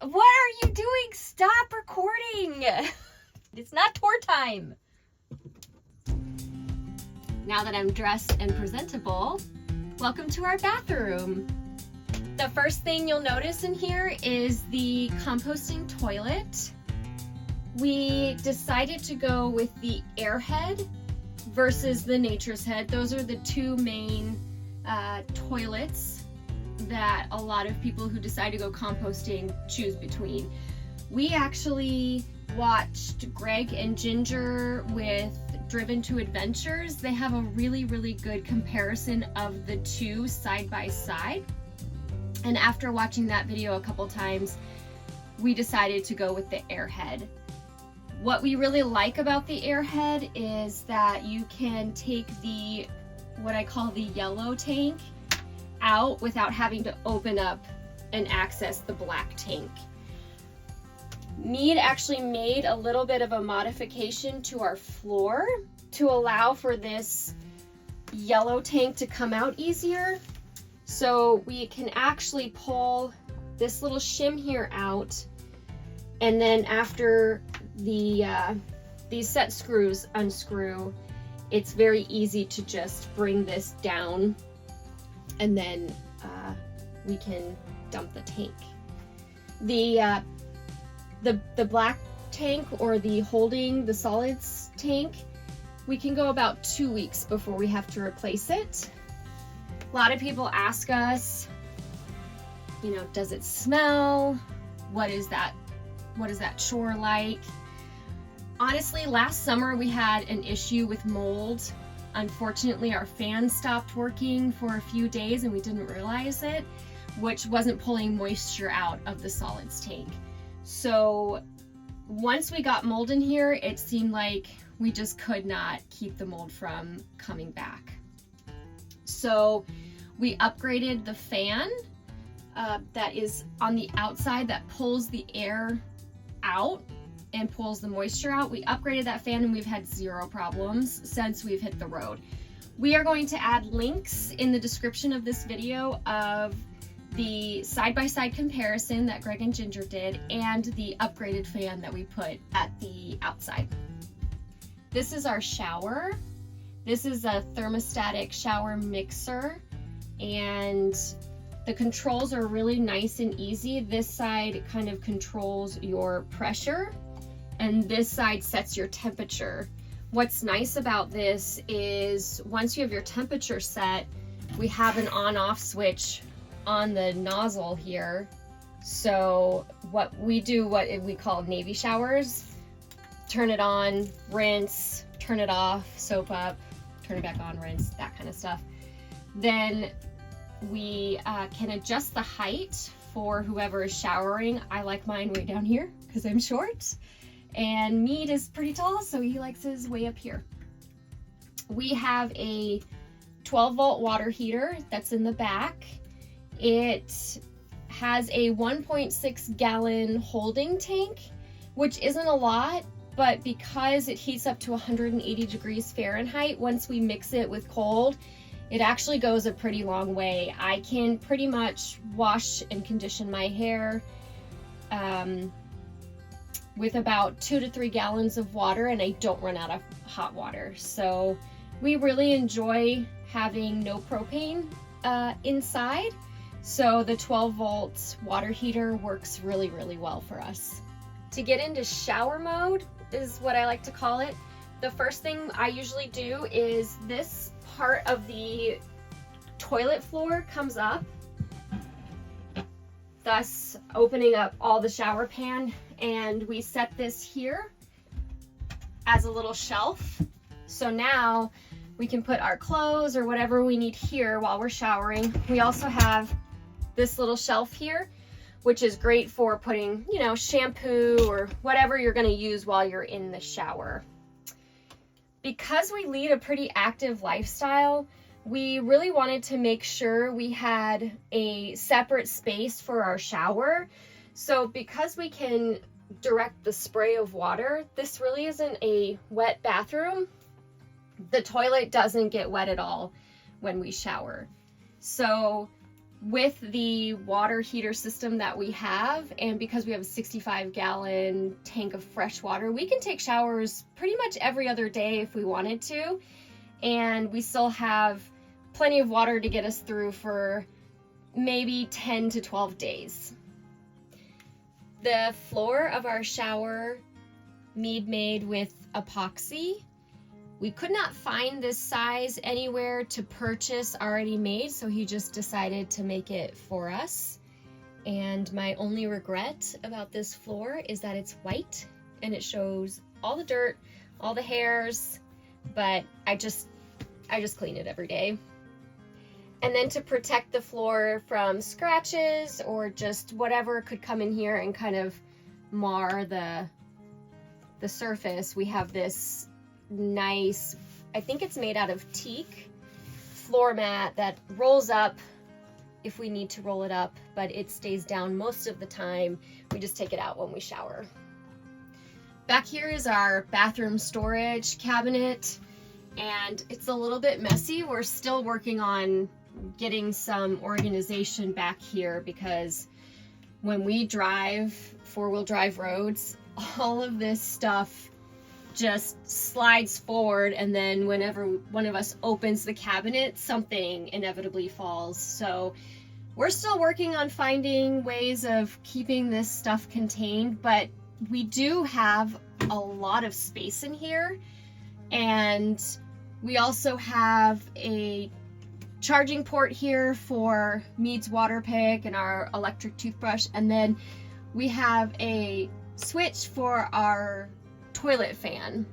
What are you doing? Stop recording. It's not tour time. Now that I'm dressed and presentable, welcome to our bathroom. The first thing you'll notice in here is the composting toilet. We decided to go with the Airhead versus the Nature's Head. Those are the two main toilets that a lot of people who decide to go composting choose between. We actually watched Greg and Ginger with Driven to Adventures. They have a really good comparison of the two side by side. And after watching that video a couple times, we decided to go with the Airhead. What we really like about the Airhead is that you can take the, what I call the yellow tank, out without having to open up and access the black tank. Mead actually made a little bit of a modification to our floor to allow for this yellow tank to come out easier. So we can actually pull this little shim here out, and then after the these set screws unscrew, it's very easy to just bring this down, and then we can dump the tank. The black tank, or the holding the solids tank, we can go about 2 weeks before we have to replace it. A lot of people ask us, you know, does it smell? What is that chore like? Honestly, last summer we had an issue with mold. Unfortunately, our fan stopped working for a few days and we didn't realize it, which wasn't pulling moisture out of the solids tank. So once we got mold in here, it seemed like we just could not keep the mold from coming back. So we upgraded the fan that is on the outside that pulls the air out and pulls the moisture out. We upgraded that fan and we've had zero problems since we've hit the road. We are going to add links in the description of this video of the side-by-side comparison that Greg and Ginger did and the upgraded fan that we put at the outside. This is our shower. This is a thermostatic shower mixer, and the controls are really nice and easy. This side kind of controls your pressure, and this side sets your temperature. What's nice about this is once you have your temperature set, we have an on-off switch on the nozzle here. So what we do, what we call Navy showers, turn it on, rinse, turn it off, soap up, turn it back on, rinse, that kind of stuff. Then we can adjust the height for whoever is showering. I like mine way down here because I'm short, and Mead is pretty tall, so he likes his way up here. We have a 12-volt water heater that's in the back. It has a 1.6 gallon holding tank, which isn't a lot, but because it heats up to 180 degrees Fahrenheit, once we mix it with cold, it actually goes a pretty long way. I can pretty much wash and condition my hair with about 2 to 3 gallons of water, and I don't run out of hot water. So we really enjoy having no propane inside. So the 12-volt water heater works really well for us. To get into shower mode is what I like to call it. The first thing I usually do is this part of the toilet floor comes up, thus opening up all the shower pan, and we set this here as a little shelf. So now we can put our clothes or whatever we need here while we're showering. We also have this little shelf here, which is great for putting, you know, shampoo or whatever you're going to use while you're in the shower. Because we lead a pretty active lifestyle, we really wanted to make sure we had a separate space for our shower. So because we can direct the spray of water, this really isn't a wet bathroom. The toilet doesn't get wet at all when we shower. So with the water heater system that we have, and because we have a 65-gallon tank of fresh water, we can take showers pretty much every other day if we wanted to, and we still have plenty of water to get us through for maybe 10 to 12 days. The floor of our shower, Mead made with epoxy. We could not find this size anywhere to purchase already made, so he just decided to make it for us. And my only regret about this floor is that it's white and it shows all the dirt, all the hairs, but I just clean it every day. And then to protect the floor from scratches or just whatever could come in here and kind of mar the surface, we have this nice, I think it's made out of teak floor mat that rolls up if we need to roll it up, but it stays down most of the time. We just take it out when we shower. Back here is our bathroom storage cabinet, and it's a little bit messy. We're still working on getting some organization back here because when we drive four-wheel drive roads, all of this stuff just slides forward, and then whenever one of us opens the cabinet, something inevitably falls. So we're still working on finding ways of keeping this stuff contained, but we do have a lot of space in here, and we also have a charging port here for Mead's water pick and our electric toothbrush, and then we have a switch for our toilet fan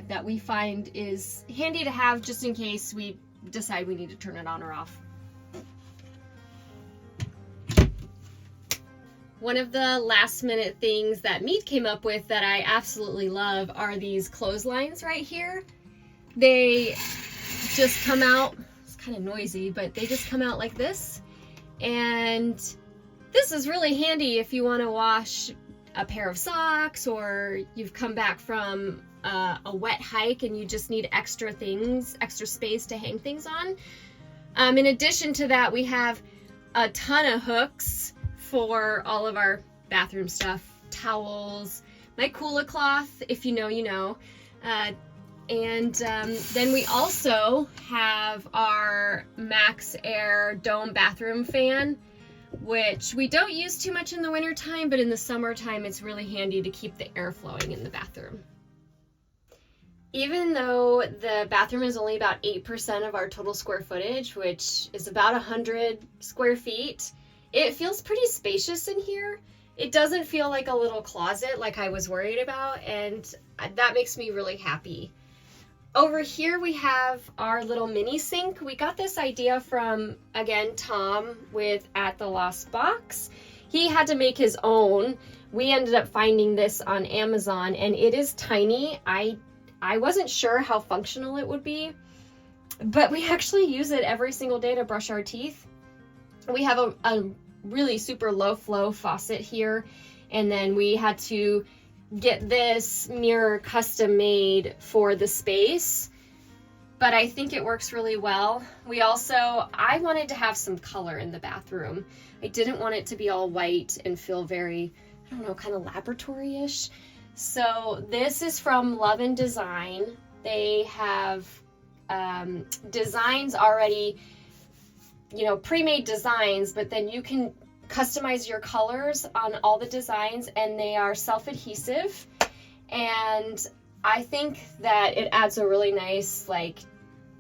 that we find is handy to have just in case we decide we need to turn it on or off. One of the last minute things that Mead came up with that I absolutely love are these clotheslines right here. They just come out, it's kind of noisy, but they just come out like this, and this is really handy if you want to wash a pair of socks, or you've come back from a wet hike and you just need extra space to hang things on. In addition to that, we have a ton of hooks for all of our bathroom stuff, towels, my Kula cloth, if you know, you know. And then we also have our Max Air Dome bathroom fan, which we don't use too much in the winter time, but in the summertime it's really handy to keep the air flowing in the bathroom. Even though the bathroom is only about 8% of our total square footage, which is about 100 square feet, it feels pretty spacious in here. It doesn't feel like a little closet like I was worried about, and that makes me really happy. Over here we have our little mini sink. We got this idea from, again, Tom with At the Lost Box. He had to make his own. We ended up finding this on Amazon, and it is tiny. I wasn't sure how functional it would be, but we actually use it every single day to brush our teeth. We have a really super low flow faucet here, and then we had to get this mirror custom made for the space, but I think it works really well. I wanted to have some color in the bathroom. I didn't want it to be all white and feel very, I don't know, kind of laboratory-ish. So this is from Love and Design. They have designs already, you know, pre-made designs, but then you can customize your colors on all the designs, and they are self-adhesive, and I think that it adds a really nice like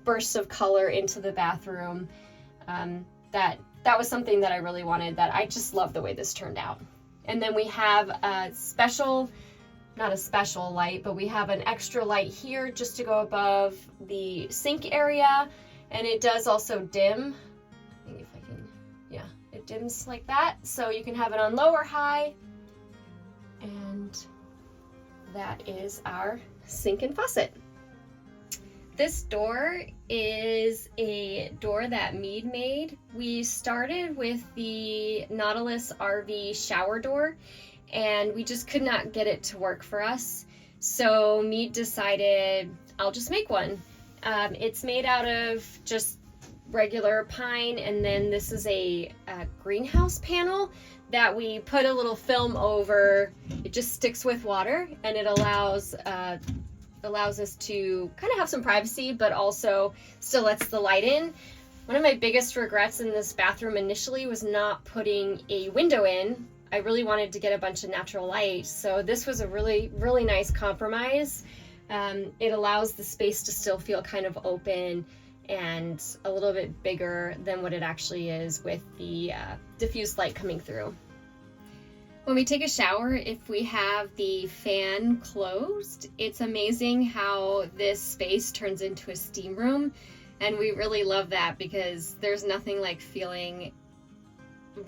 burst of color into the bathroom. That was something that I really wanted, that I just love the way this turned out. And then we have a special, not a special light, but we have an extra light here just to go above the sink area, and it does also dim. It dims like that, so you can have it on low or high. And that is our sink and faucet. This door is a door that Mead made. We started with the Nautilus RV shower door, and we just could not get it to work for us. So Mead decided, I'll just make one. It's made out of just regular pine, and then this is a greenhouse panel that we put a little film over. It just sticks with water, and it allows us to kind of have some privacy, but also still lets the light in. One of my biggest regrets in this bathroom initially was not putting a window in. I really wanted to get a bunch of natural light, so this was a really, really nice compromise. It allows the space to still feel kind of open and a little bit bigger than what it actually is with the diffused light coming through. When we take a shower, if we have the fan closed, it's amazing how this space turns into a steam room, and we really love that because there's nothing like feeling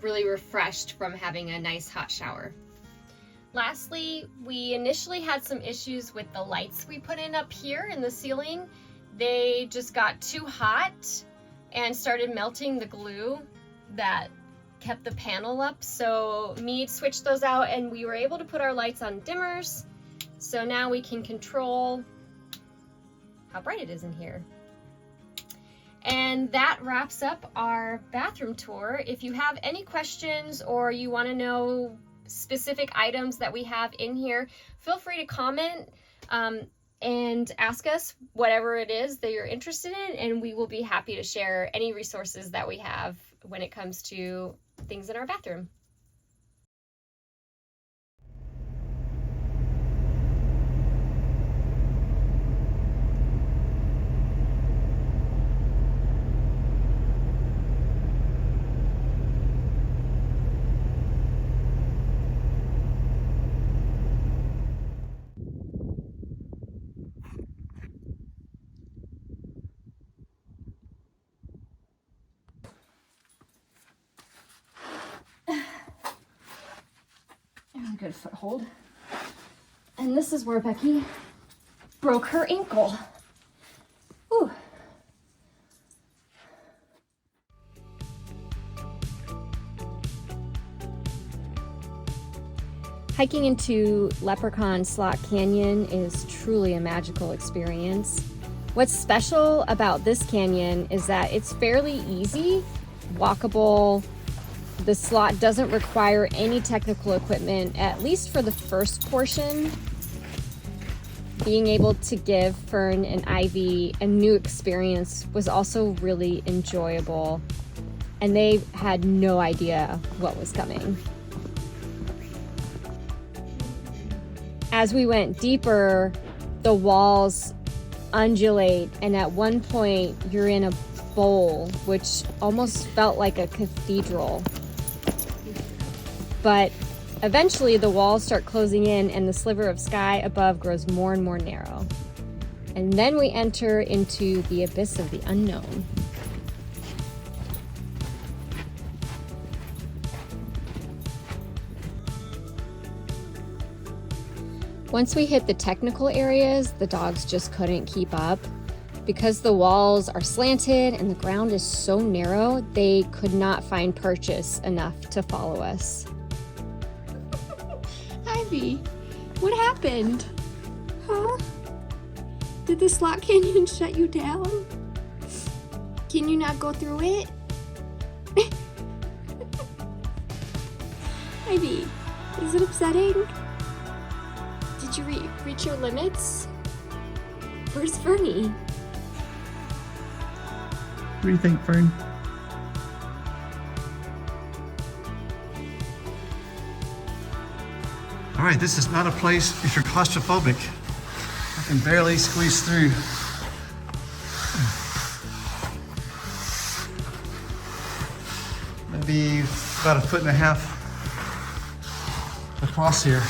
really refreshed from having a nice hot shower. Lastly, we initially had some issues with the lights we put in up here in the ceiling. They just got too hot and started melting the glue that kept the panel up. So Mead switched those out and we were able to put our lights on dimmers. So now we can control how bright it is in here. And that wraps up our bathroom tour. If you have any questions or you want to know specific items that we have in here, feel free to comment and ask us whatever it is that you're interested in, and we will be happy to share any resources that we have when it comes to things in our bathroom. Good foothold. And this is where Becky broke her ankle. Ooh. Hiking into Leprechaun Slot Canyon is truly a magical experience. What's special about this canyon is that it's fairly easy, walkable. The slot doesn't require any technical equipment, at least for the first portion. Being able to give Fern and Ivy a new experience was also really enjoyable, and they had no idea what was coming. As we went deeper, the walls undulate, and at one point you're in a bowl, which almost felt like a cathedral. But eventually the walls start closing in and the sliver of sky above grows more and more narrow. And then we enter into the abyss of the unknown. Once we hit the technical areas, the dogs just couldn't keep up. Because the walls are slanted and the ground is so narrow, they could not find purchase enough to follow us. Ivy, what happened? Huh? Did the slot canyon shut you down? Can you not go through it? Ivy, is it upsetting? Did you reach your limits? Where's Fernie? What do you think, Fern? All right, this is not a place if you're claustrophobic. I can barely squeeze through. Maybe about 1.5 feet across here.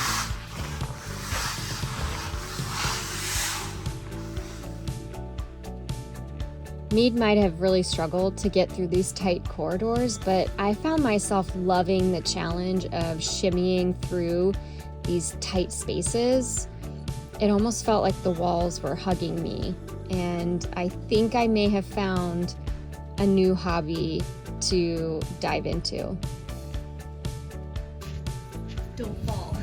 Mead might have really struggled to get through these tight corridors, but I found myself loving the challenge of shimmying through these tight spaces. It almost felt like the walls were hugging me, and I think I may have found a new hobby to dive into. Don't fall.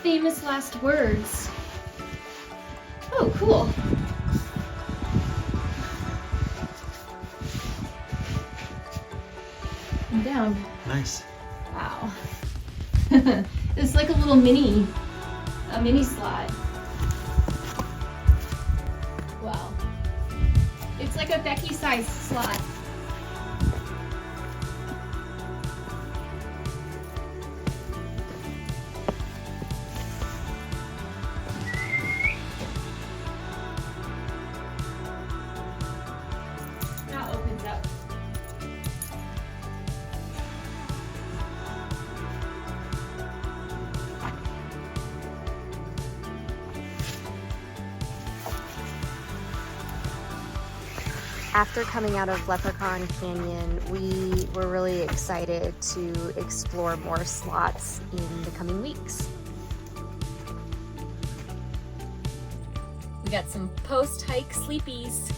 Famous last words. Oh, cool. I'm down. Nice. Wow. It's like a little mini slot. Wow. It's like a Becky size slot. Now opens up. After coming out of Leprechaun Canyon, we were really excited to explore more slots in the coming weeks. We got some post-hike sleepies.